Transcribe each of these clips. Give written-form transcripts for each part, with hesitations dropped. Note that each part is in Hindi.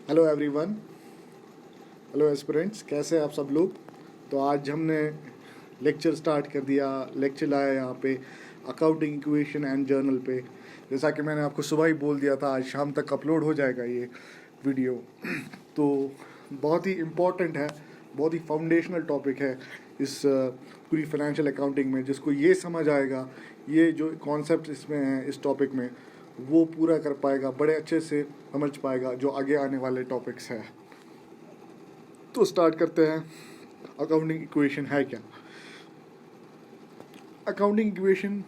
Hello everyone. हेलो एस्पिरेंट्स, कैसे हैं आप सब लोग। तो आज हमने लेक्चर स्टार्ट कर दिया। लेक्चर लाया यहाँ पे अकाउंटिंग इक्वेशन एंड जर्नल पे। जैसा कि मैंने आपको सुबह ही बोल दिया था, आज शाम तक अपलोड हो जाएगा ये वीडियो। तो बहुत ही इम्पोर्टेंट है, बहुत ही फाउंडेशनल टॉपिक है इस पूरी फाइनेंशियल अकाउंटिंग में। जिसको ये समझ आएगा, ये जो कॉन्सेप्ट इसमें है इस टॉपिक में, वो पूरा कर पाएगा, बड़े अच्छे से समझ पाएगा जो आगे आने वाले टॉपिक्स हैं। तो स्टार्ट करते हैं। अकाउंटिंग इक्वेशन है क्या? Accounting equation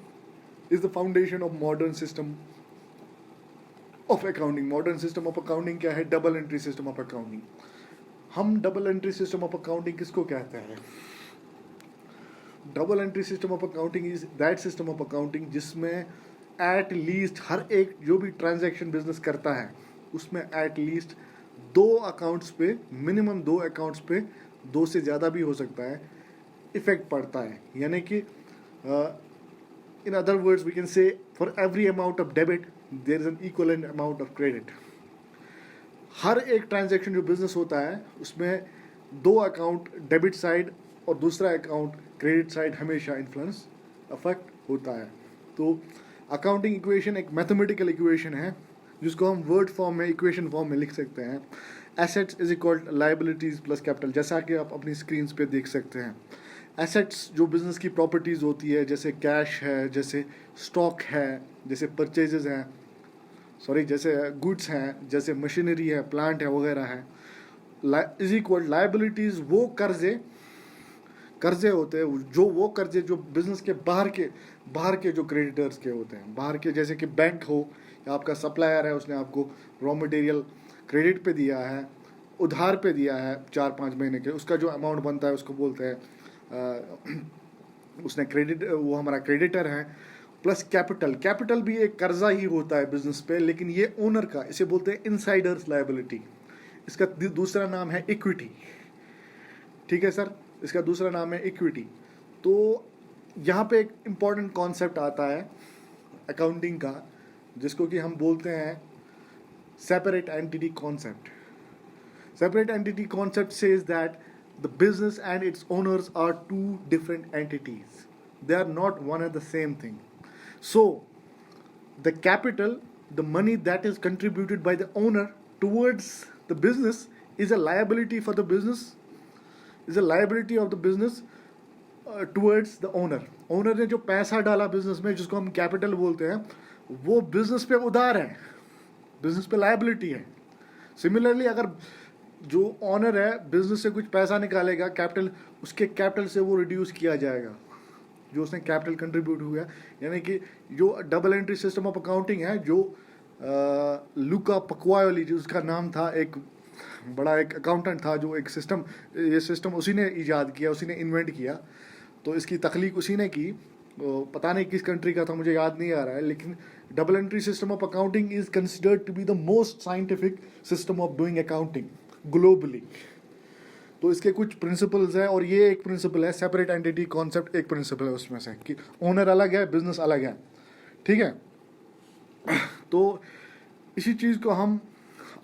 is the foundation of modern system of accounting. Modern system of accounting क्या है? Double entry system of accounting. हम double entry system of accounting किसको कहते हैं? Double entry system of accounting is that system of accounting जिसमें एट लीस्ट हर एक जो भी ट्रांजैक्शन बिजनेस करता है उसमें एट लीस्ट दो अकाउंट्स पे, मिनिमम दो अकाउंट्स पे, दो से ज़्यादा भी हो सकता है, इफेक्ट पड़ता है। यानी कि in other words we can say for every amount of debit there is an equivalent amount of credit. हर एक ट्रांजैक्शन जो बिजनेस होता है उसमें दो अकाउंट, डेबिट साइड और दूसरा अकाउंट क्रेडिट साइड, हमेशा इन्फ्लुएंस अफेक्ट होता है। तो अकाउंटिंग इक्वेशन एक मैथमेटिकल इक्वेशन है जिसको हम वर्ड फॉर्म में, इक्वेशन फॉर्म में लिख सकते हैं। Assets is equal liabilities plus capital, जैसा कि आप अपनी स्क्रीन पे देख सकते हैं। एसेट्स जो बिजनेस की प्रॉपर्टीज होती है, जैसे कैश है, जैसे स्टॉक है, जैसे परचेजेस हैं, सॉरी जैसे गुड्स हैं, जैसे मशीनरी है, प्लांट है वगैरह है। इज इक्वल लायबिलिटीज वो कर्जे होते हैं, जो वो कर्जे जो बिजनेस के बाहर के जो क्रेडिटर्स के होते हैं, बाहर के, जैसे कि बैंक हो या आपका सप्लायर है, उसने आपको रॉ मटेरियल क्रेडिट पे दिया है, उधार पे दिया है 4-5 महीने के, उसका जो अमाउंट बनता है उसको बोलते हैं उसने क्रेडिट, वो हमारा क्रेडिटर है। प्लस कैपिटल भी एक कर्जा ही होता है बिजनेस पे, लेकिन ये ओनर का, इसे बोलते हैं इनसाइडर्स लायबिलिटी। इसका दूसरा नाम है इक्विटी। ठीक है सर, इसका दूसरा नाम है इक्विटी। तो यहाँ पे एक इम्पॉर्टेंट कॉन्सेप्ट आता है अकाउंटिंग का, जिसको कि हम बोलते हैं separate entity concept. Separate entity concept says that the business and its owners are two different entities, they are not one and the same thing. So the capital, the money that is contributed by the owner towards the business is a liability for the business, is a liability of the business towards the owner. Owner ने जो पैसा डाला बिजनेस में, जिसको हम कैपिटल बोलते हैं, वो बिजनेस पे उधार है, बिजनेस पे लायबिलिटी है। सिमिलरली अगर जो ओनर है बिजनेस से कुछ पैसा निकालेगा, कैपिटल, उसके कैपिटल से वो रिड्यूस किया जाएगा जो उसने कैपिटल कंट्रीब्यूट हुआ। यानी कि जो double entry system of accounting है, जो लुका पक्वायोली, जो उसका नाम था, एक बड़ा एक अकाउंटेंट था, जो एक सिस्टम, ये सिस्टम उसी ने इजाद किया, उसी ने इन्वेंट किया। तो इसकी तख्लीक उसी ने की, पता नहीं किस कंट्री का था, मुझे याद नहीं आ रहा है। लेकिन double entry system of accounting is considered to be the most scientific system of doing accounting globally. तो इसके कुछ प्रिंसिपल्स हैं, और ये एक प्रिंसिपल है, सेपरेट एंटिटी कॉन्सेप्ट एक प्रिंसिपल है उसमें से, कि ओनर अलग है, बिजनेस अलग है। ठीक है, तो इसी चीज़ को हम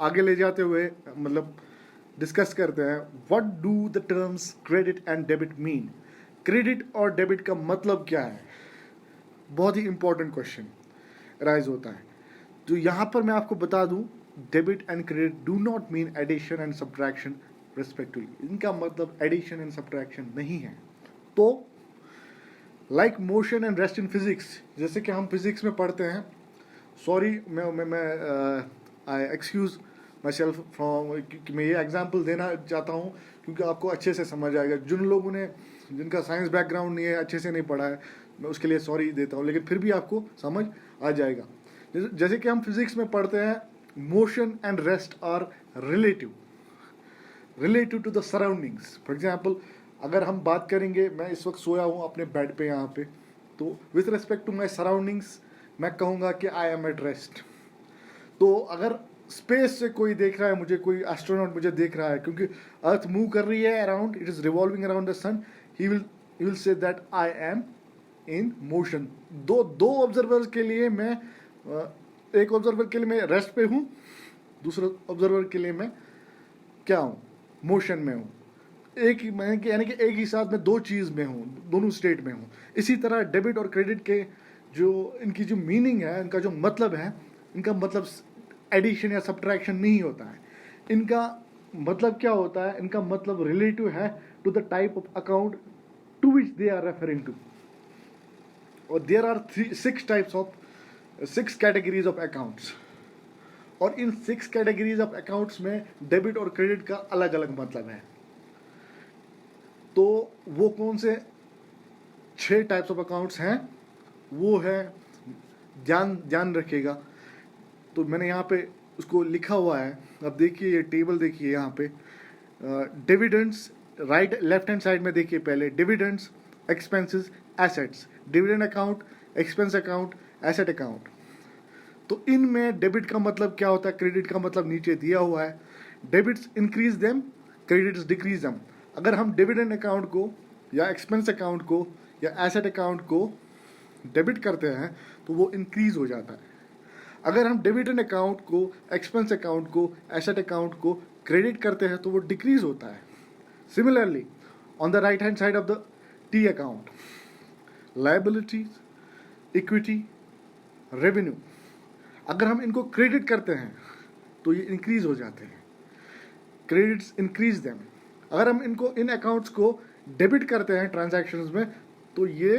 आगे ले जाते हुए मतलब डिस्कस करते हैं। What do the terms credit and debit mean? Credit और डेबिट का मतलब क्या है? बहुत ही इंपॉर्टेंट क्वेश्चन राइज होता है। तो यहाँ पर मैं आपको बता दूं, debit and credit do not mean addition and subtraction respectively. इनका मतलब एडिशन एंड सब्ट्रैक्शन नहीं है। तो like motion and rest in physics, जैसे कि हम फिजिक्स में पढ़ते हैं, सॉरी मैं I excuse myself from, क्योंकि मैं ये एग्जाम्पल देना चाहता हूँ क्योंकि आपको अच्छे से समझ आएगा। जिन लोगों ने, जिनका साइंस बैकग्राउंड नहीं है, अच्छे से नहीं पढ़ा है, मैं उसके लिए सॉरी देता हूँ, लेकिन फिर भी आपको समझ आ जाएगा। जैसे कि हम फिजिक्स में पढ़ते हैं, motion and rest are relative to the surroundings. For example, अगर हम बात करेंगे, मैं इस वक्त सोया हूँ अपने बेड पे यहाँ पे, तो with respect to my surroundings मैं कहूँगा कि आई एम एट रेस्ट। तो अगर स्पेस से कोई देख रहा है मुझे, कोई एस्ट्रोनॉट मुझे देख रहा है, क्योंकि अर्थ मूव कर रही है around, it is revolving around the sun, he will say that I am in motion. दो ऑब्जर्वर्स के लिए मैं, एक ऑब्जर्वर के लिए मैं रेस्ट पे हूँ, दूसरा ऑब्जर्वर के लिए मैं क्या हूँ, मोशन में हूँ। एक ही मैं यानी कि एक ही साथ में दो चीज़ में हूँ, दोनों स्टेट में हूँ। इसी तरह डेबिट और क्रेडिट के जो इनकी जो मीनिंग है, इनका जो मतलब है, इनका मतलब एडिशन या सब्ट्रैक्शन नहीं होता है। इनका मतलब क्या होता है, इनका मतलब रिलेटिव है to the type of account to which they are referring to. और there are 6 categories of accounts, और इन 6 कैटेगरीज ऑफ अकाउंट्स में डेबिट और क्रेडिट का अलग अलग मतलब है। तो वो कौन से 6 टाइप्स ऑफ अकाउंट्स हैं, वो है, ध्यान रखिएगा। तो मैंने यहाँ पे उसको लिखा हुआ है, अब देखिए ये टेबल देखिए यहाँ पे, dividends right left hand side में देखिए, पहले dividends, expenses, assets, dividend account, expense account, asset account. तो इनमें डेबिट का मतलब क्या होता है, क्रेडिट का मतलब नीचे दिया हुआ है। Debits increase them, credits decrease them. अगर हम डिविडेंड अकाउंट को या एक्सपेंस अकाउंट को या एसेट अकाउंट को डेबिट करते हैं तो वो इंक्रीज हो जाता है। अगर हम डिविडेंड अकाउंट को, एक्सपेंस अकाउंट को, एसेट अकाउंट को क्रेडिट करते हैं तो वो डिक्रीज होता है। Similarly on the right hand side of the T account, liabilities, equity, revenue, अगर हम इनको क्रेडिट करते हैं तो ये इंक्रीज हो जाते हैं, क्रेडिट्स इंक्रीज देम। अगर हम इनको इन अकाउंट्स को डेबिट करते हैं ट्रांजैक्शंस में तो ये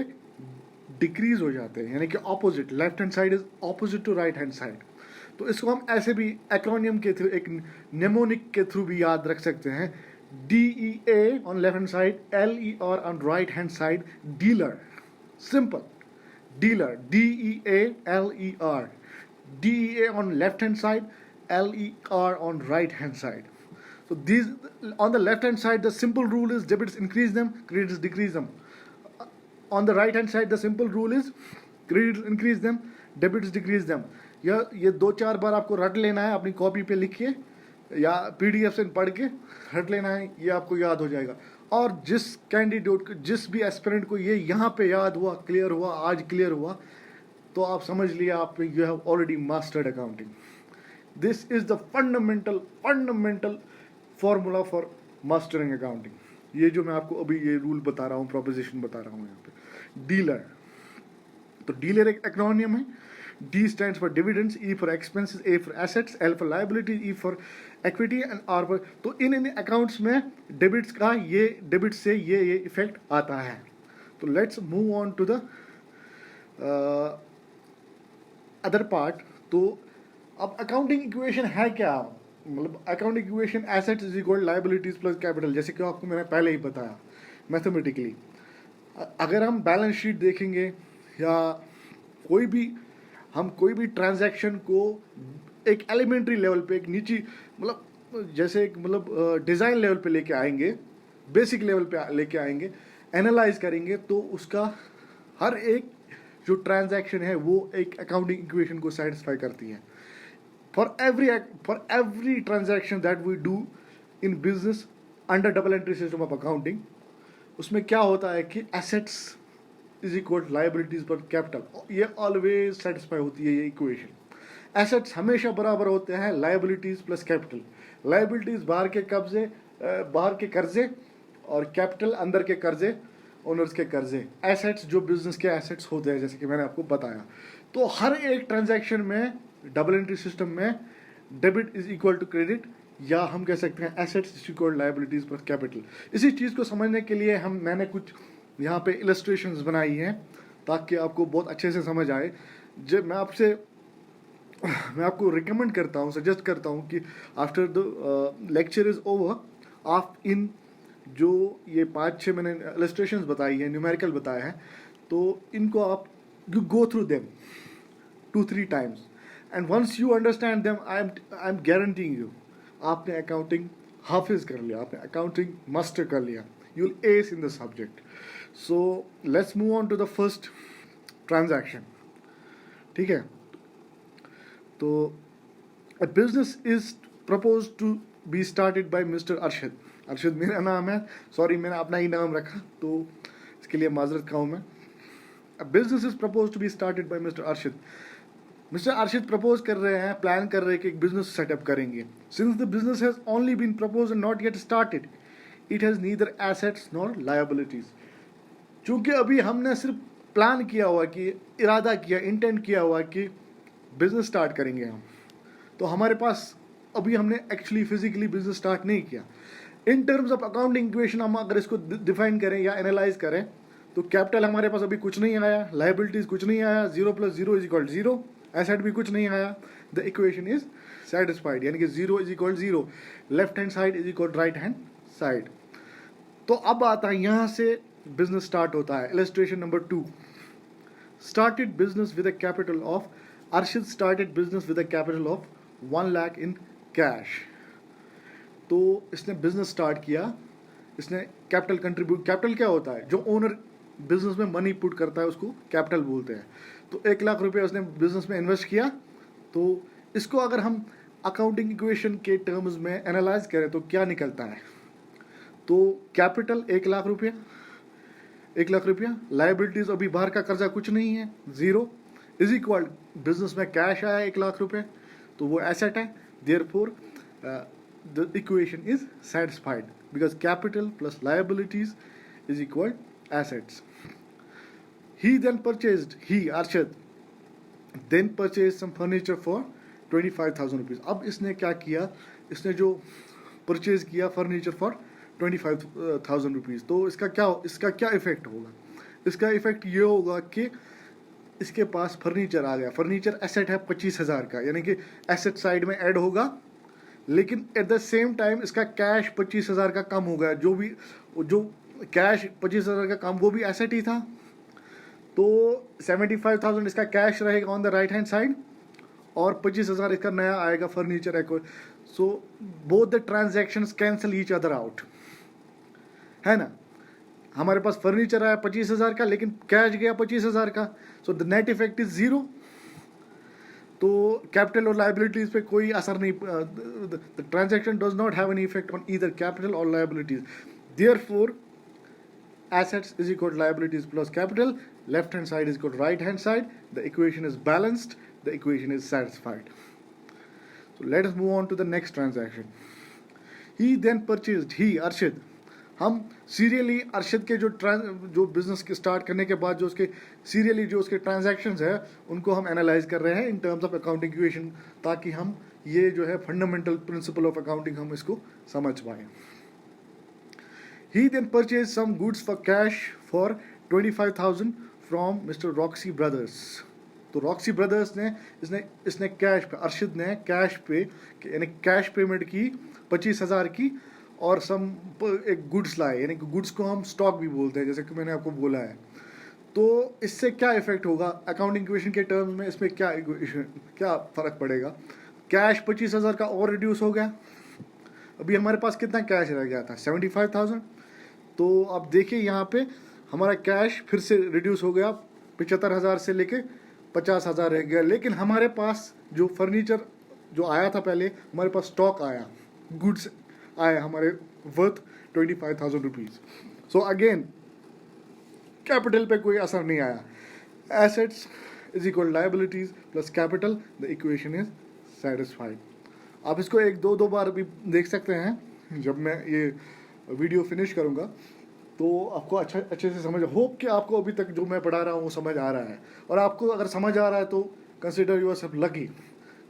डिक्रीज हो जाते हैं, यानी कि opposite, left hand side is opposite to right hand side. तो इसको हम ऐसे भी एक्रोनियम के थ्रू, एक नेमोनिक के थ्रू भी याद रख सकते हैं। DEA on left hand side, LER on right hand side, dealer, simple, dealer, DEALER, DEA on left hand side, LER on right hand side. So these, on the left hand side the simple rule is debits increase them, credits decrease them. On the right hand side the simple rule is credits increase them, debits decrease them. ये 2-4 बार आपको रट लेना है, अपनी कॉपी पे लिखिए या PDF से पढ़ के रट लेना है, ये आपको याद हो जाएगा। और जिस कैंडिडेट को, जिस भी एस्पिरेंट को ये यहाँ पे याद हुआ, क्लियर हुआ, आज क्लियर हुआ, तो आप समझ लिया आप you have already mastered accounting. This is the fundamental formula for mastering accounting. ये जो मैं आपको अभी ये रूल बता रहा हूँ, प्रोपोजिशन बता रहा हूँ यहाँ पे। डीलर, तो डीलर एक एक्रोनियम है। D stands for dividends, E for expenses, A for assets, L for liabilities, E for equity and R for, तो इन अकाउंट्स में डेबिट्स का ये, डेबिट से ये इफेक्ट आता है। तो let's move on to the other part. तो अब अकाउंटिंग इक्वेशन है क्या, मतलब accounting equation assets is equal liabilities plus capital, जैसे कि आपको मैंने पहले ही बताया मैथमेटिकली। अगर हम बैलेंस शीट देखेंगे या कोई भी ट्रांजैक्शन को एक एलिमेंट्री लेवल पे, एक नीची, मतलब जैसे एक मतलब डिज़ाइन लेवल पे लेके आएंगे, बेसिक लेवल पे लेके आएंगे, एनालाइज करेंगे, तो उसका हर एक जो ट्रांजैक्शन है वो एक अकाउंटिंग इक्वेशन को सेटिस्फाई करती है। For every transaction that we do in business under double entry system of accounting, उसमें क्या होता है कि एसेट्स इज इक्वल लायबिलिटीज पर कैपिटल, ये ऑलवेज सेटिस्फाई होती है ये इक्वेशन। एसेट्स हमेशा बराबर होते हैं लायबिलिटीज प्लस कैपिटल। लायबिलिटीज बाहर के कर्जे और कैपिटल अंदर के कर्जे, ओनर्स के कर्जे। एसेट्स जो बिजनेस के एसेट्स होते हैं, जैसे कि मैंने आपको बताया। तो हर एक ट्रांजैक्शन में डबल एंट्री सिस्टम में debit is equal to credit, या हम कह सकते हैं assets is equal liabilities plus capital. इसी चीज़ को समझने के लिए मैंने कुछ यहाँ पे इलस्ट्रेशंस बनाई हैं ताकि आपको बहुत अच्छे से समझ आए। जब मैं आपको रिकमेंड करता हूँ, सजेस्ट करता हूँ कि after the lecture is over, आप इन जो ये 5-6 मैंने इलस्ट्रेशंस बताई हैं, न्यूमेरिकल बताया है, तो इनको आप you go through them 2-3 times, and once you understand them, I am guaranteeing you, आपने अकाउंटिंग हाफिज कर लिया, आपने अकाउंटिंग मास्टर कर लिया, you will ace in the subject. So let's move on to the first transaction. ठीक है, तो a business is proposed to be started by Mr. Arshad मेरा नाम है, सॉरी मैंने अपना ही नाम रखा, तो इसके लिए माजरत खाऊं मैं। A business is proposed to be started by Mr. Arshad. Mister Arshad propose कर रहे हैं, प्लान कर रहे हैं कि एक बिजनेस सेटअप करेंगे. Since the business has only been propose and not yet started, it has neither assets nor liabilities. चूंकि अभी हमने सिर्फ प्लान किया हुआ कि इरादा किया, इंटेंट किया हुआ कि बिजनेस स्टार्ट करेंगे हम, तो हमारे पास अभी हमने एक्चुअली फिजिकली बिजनेस स्टार्ट नहीं किया. In terms of accounting equation हम अगर इसको डिफाइन करें या एनालाइज करें, तो कैपिटल हमारे पास अभी कुछ नहीं आया, लायबिलिटीज कुछ नहीं आया, 0 + 0 = 0, एसेट भी कुछ नहीं आया. द इक्वेशन इज सेटिस्फाइड, यानी कि 0 = 0, left hand side is equal right hand side. तो अब आता है यहाँ से बिजनेस स्टार्ट होता है. Illustration number 2. Started business with a capital of, Arshad started business with a capital of 1 lakh in cash. तो इसने बिजनेस स्टार्ट किया, इसने कैपिटल कंट्रीब्यूट. कैपिटल क्या होता है? जो ओनर बिजनेस में मनी पुट करता है उसको कैपिटल बोलते हैं. तो 1 लाख रुपए उसने बिजनेस में इन्वेस्ट किया. तो इसको अगर हम अकाउंटिंग इक्वेशन के टर्म्स में एनालाइज करें तो क्या निकलता है? तो कैपिटल 1 लाख रुपया, 1 लाख रुपया, लायबिलिटीज अभी बाहर का कर्जा कुछ नहीं है, 0, इज इक्वल बिजनेस में कैश आया 1 लाख रुपए, तो वो एसेट है. Therefore the equation is satisfied because capital plus liabilities is equal assets. Arshad then purchased some furniture for 25,000 rupees. अब इसने क्या किया? इसने जो परचेज किया फर्नीचर फॉर 25,000 रुपीज़. तो इसका क्या इफेक्ट होगा? इसका इफेक्ट ये होगा कि इसके पास फर्नीचर आ गया. फर्नीचर एसेट है 25,000 का, यानी कि एसेट साइड में ऐड होगा, लेकिन एट द सेम टाइम इसका कैश 25,000 का कम हो गया. जो कैश 25,000 का कम, वो भी एसेट ही था. तो 75,000 इसका कैश रहेगा on the right hand side, और 25,000 इसका नया आएगा furniture. So both the transactions cancel each other out, है ना. हमारे पास फर्नीचर आया 25,000 का, लेकिन कैश गया 25,000 का. So the net effect is 0. तो कैपिटल और लायबिलिटीज पे कोई असर नहीं. The transaction does not have any effect on either capital और liabilities. Therefore assets is equal to liabilities plus capital, left hand side is equal to right hand side, the equation is balanced, the equation is satisfied. So let us move on to the next transaction. He then purchased, Arshid, हम सीरियली अर्शद के जो बिजनेस के स्टार्ट करने के बाद जो उसके सीरियली जो उसके ट्रांजैक्शंस है उनको हम एनालाइज कर रहे हैं in terms of accounting equation, ताकि हम ये जो है फंडामेंटल प्रिंसिपल ऑफ अकाउंटिंग हम इसको समझ पाएं. He then purchased some goods for cash for 25,000 from Mr. Roxy Brothers. तो रॉक्सी ब्रदर्स ने इसने कैश पे, अर्शिद ने कैश पे यानी कैश पेमेंट की 25,000 की, और एक गुड्स लाए, यानी कि गुड्स को हम स्टॉक भी बोलते हैं, जैसे कि मैंने आपको बोला है. तो इससे क्या इफेक्ट होगा अकाउंटिंग इक्वेशन के टर्म्स में? इसमें क्या फ़र्क पड़ेगा? कैश 25,000 का और रिड्यूस हो गया. अभी हमारे पास कितना कैश रह गया था? 75,000. तो अब देखिए यहाँ पे हमारा कैश फिर से रिड्यूस हो गया, 75,000 से लेके 50,000 रह गया. लेकिन हमारे पास जो फर्नीचर जो आया था पहले, हमारे पास स्टॉक आया, गुड्स आया हमारे worth 25,000 rupees. So again capital पे कोई असर नहीं आया. Assets is equal liabilities plus capital, the equation is satisfied. आप इसको 1-2 बार भी देख सकते हैं. जब मैं ये वीडियो फिनिश करूँगा तो आपको अच्छे से समझ, होप कि आपको अभी तक जो मैं पढ़ा रहा हूँ वो समझ आ रहा है. और आपको अगर समझ आ रहा है तो consider yourself lucky,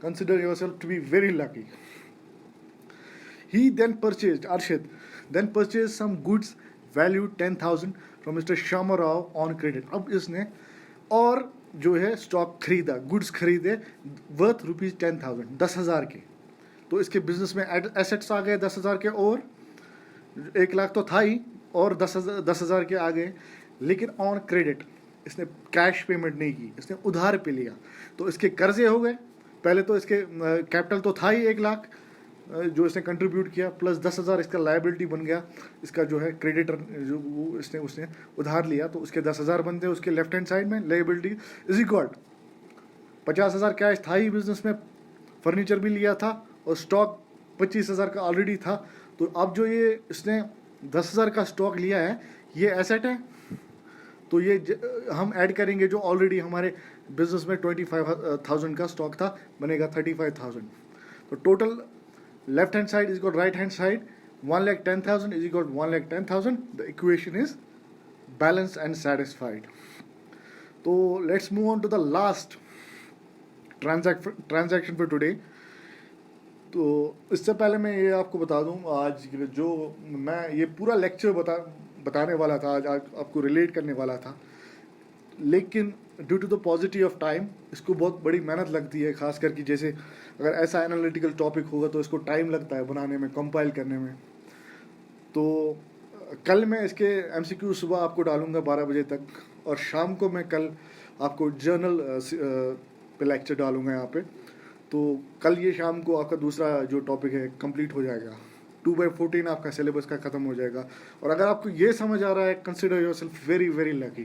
consider yourself to be very lucky. He then purchased, Arshid then purchased some goods valued 10,000 from Mr. Shama Rao on credit. अब इसने और जो है स्टॉक खरीदा, गुड्स खरीदे वर्थ रुपीज़ 10,000, 10,000 के. तो इसके बिजनेस में एसेट्स आ गए 10,000 के, और 1 लाख तो था ही, और 10,000 के आ गए. लेकिन ऑन क्रेडिट इसने कैश पेमेंट नहीं की, इसने उधार पे लिया. तो इसके कर्जे हो गए. पहले तो इसके कैपिटल तो था ही 1 लाख जो इसने कंट्रीब्यूट किया, प्लस 10,000 इसका लायबिलिटी बन गया. इसका जो है क्रेडिटर जो वो उसने उधार लिया, तो उसके 10,000 बनते हैं उसके लेफ्ट हैंड साइड में. लायबिलिटी इज इक्वल 50,000 कैश था ही बिजनेस में, फर्नीचर भी लिया था, और स्टॉक 25,000 का ऑलरेडी था. तो अब जो ये इसने 10,000 का स्टॉक लिया है, ये एसेट है. तो ये हम ऐड करेंगे जो ऑलरेडी हमारे बिजनेस में 25,000 का स्टॉक था, बनेगा 35,000। तो total left hand side is equal right hand side, 1,10,000 is equal 1,10,000। The equation is balanced and satisfied. तो let's move on to the last transaction for today. तो इससे पहले मैं ये आपको बता दूं, आज जो मैं ये पूरा लेक्चर बताने वाला था, आज आपको रिलेट करने वाला था, लेकिन due to the positive of time इसको बहुत बड़ी मेहनत लगती है, खास करके जैसे अगर ऐसा एनालिटिकल टॉपिक होगा तो इसको टाइम लगता है बनाने में, कंपाइल करने में। तो कल मैं इसके एमसीक्यू सुबह आपको डालूंगा 12 बजे तक, और शाम को मैं कल आपको जर्नल पे लेक्चर डालूंगा यहाँ पे। तो कल ये शाम को आपका दूसरा जो टॉपिक है कंप्लीट हो जाएगा, 2/14 आपका सिलेबस का ख़त्म हो जाएगा। और अगर आपको ये समझ आ रहा है, consider yourself very very lucky.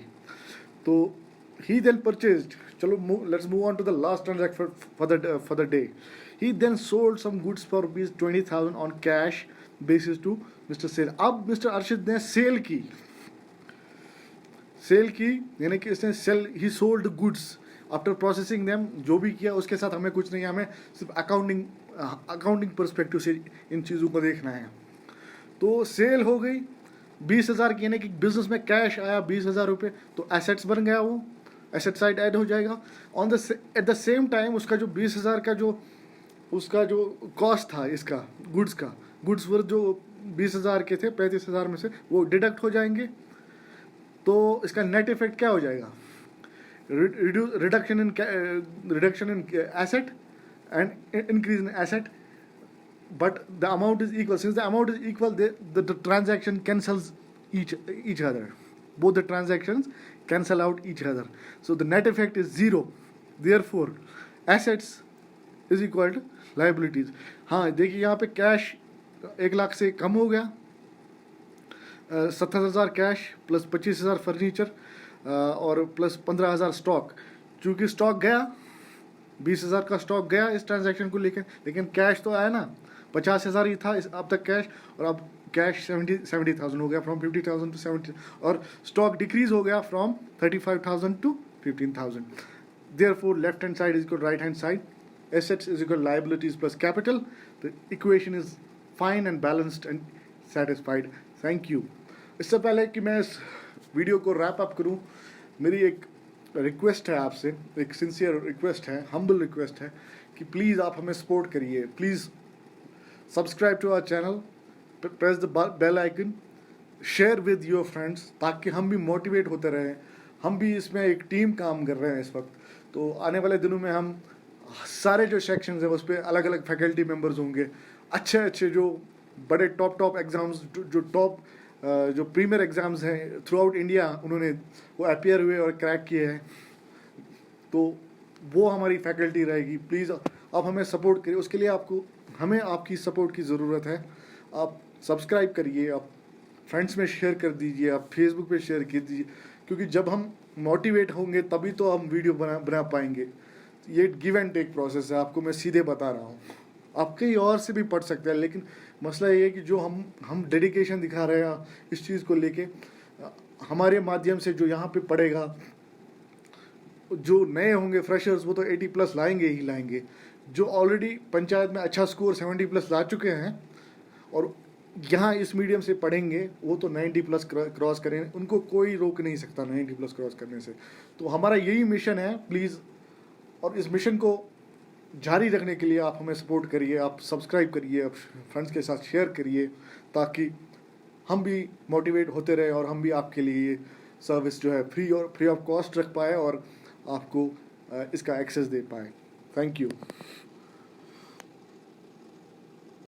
तो he then purchased, let's move on to the last transaction for the day. He then sold some goods for rupees 20,000 on cash basis to Mr. Sale. अब मिस्टर अर्शिद ने सेल की यानी कि इसने sale, he sold goods after processing them. जो भी किया उसके साथ हमें कुछ नहीं, हमें सिर्फ अकाउंटिंग परस्पेक्टिव से इन चीज़ों को देखना है। तो सेल हो गई 20,000 की, यानी कि बिजनेस में कैश आया 20,000 रुपये, तो एसेट्स बन गया, वो एसेट साइड ऐड हो जाएगा। एट द सेम टाइम उसका जो 20,000 का उसका जो कॉस्ट था इसका गुड्स वर्थ जो 20,000 के थे 35,000 में से वो डिडक्ट हो जाएंगे। तो इसका नेट इफेक्ट क्या हो जाएगा? Reduction in asset and increase in asset, but the amount is equal. Since the amount is equal, the transaction cancels each other. Both the transactions cancel out each other. So the net effect is 0. Therefore, assets is equal to liabilities. हाँ देखिए यहाँ पे कैश 1 लाख से कम हो गया, 70,000 कैश प्लस 25,000 फर्नीचर और प्लस 15,000 स्टॉक। चूँकि स्टॉक गया, 20,000 का स्टॉक गया इस ट्रांजैक्शन को लेकर, लेकिन कैश तो आया ना, 50,000 ही था अब तक कैश, और अब कैश 70,000 हो गया, फ्रॉम 50,000 टू 70, और स्टॉक डिक्रीज हो गया from 35,000 to 15,000। Therefore left hand side is equal right hand side, assets is equal liabilities plus capital. The equation is fine and balanced and satisfied. Thank you. इससे पहले कि मैं इस वीडियो को रैप अप करूं, मेरी एक रिक्वेस्ट है आपसे, एक सिंसियर रिक्वेस्ट है, हम्बल रिक्वेस्ट है कि प्लीज़ आप हमें सपोर्ट करिए। Please subscribe to our channel, press the bell icon, share with your friends, ताकि हम भी मोटिवेट होते रहें। हम भी इसमें एक टीम काम कर रहे हैं इस वक्त। तो आने वाले दिनों में हम सारे जो सेक्शंस हैं उस पर अलग अलग फैकल्टी मेंबर्स होंगे, अच्छे जो बड़े टॉप एग्ज़ाम्स, जो प्रीमियर एग्ज़ाम्स हैं थ्रू आउट इंडिया, उन्होंने वो अपीयर हुए और क्रैक किए हैं, तो वो हमारी फैकल्टी रहेगी। प्लीज़ आप हमें सपोर्ट करिए, उसके लिए हमें आपकी सपोर्ट की ज़रूरत है। आप सब्सक्राइब करिए, आप फ्रेंड्स में शेयर कर दीजिए, आप फेसबुक पे शेयर कर दीजिए, क्योंकि जब हम मोटिवेट होंगे तभी तो हम वीडियो बना पाएंगे। ये गिव एंड टेक प्रोसेस है, आपको मैं सीधे बता रहा हूँ। आप कहीं और से भी पढ़ सकते हैं, लेकिन मसला ये है कि जो हम डेडिकेशन दिखा रहे हैं इस चीज़ को लेके, हमारे माध्यम से जो यहाँ पे पढ़ेगा, जो नए होंगे फ्रेशर्स, वो तो 80+ लाएंगे ही लाएंगे। जो ऑलरेडी पंचायत में अच्छा स्कोर 70+ ला चुके हैं और यहाँ इस मीडियम से पढ़ेंगे, वो तो 90+ क्रॉस करें, उनको कोई रोक नहीं सकता 90+ क्रॉस करने से। तो हमारा यही मिशन है, प्लीज़। और इस मिशन को जारी रखने के लिए आप हमें सपोर्ट करिए, आप सब्सक्राइब करिए, आप फ्रेंड्स के साथ शेयर करिए, ताकि हम भी मोटिवेट होते रहे और हम भी आपके लिए सर्विस जो है फ्री ऑफ कॉस्ट रख पाए और आपको इसका एक्सेस दे पाए। Thank you.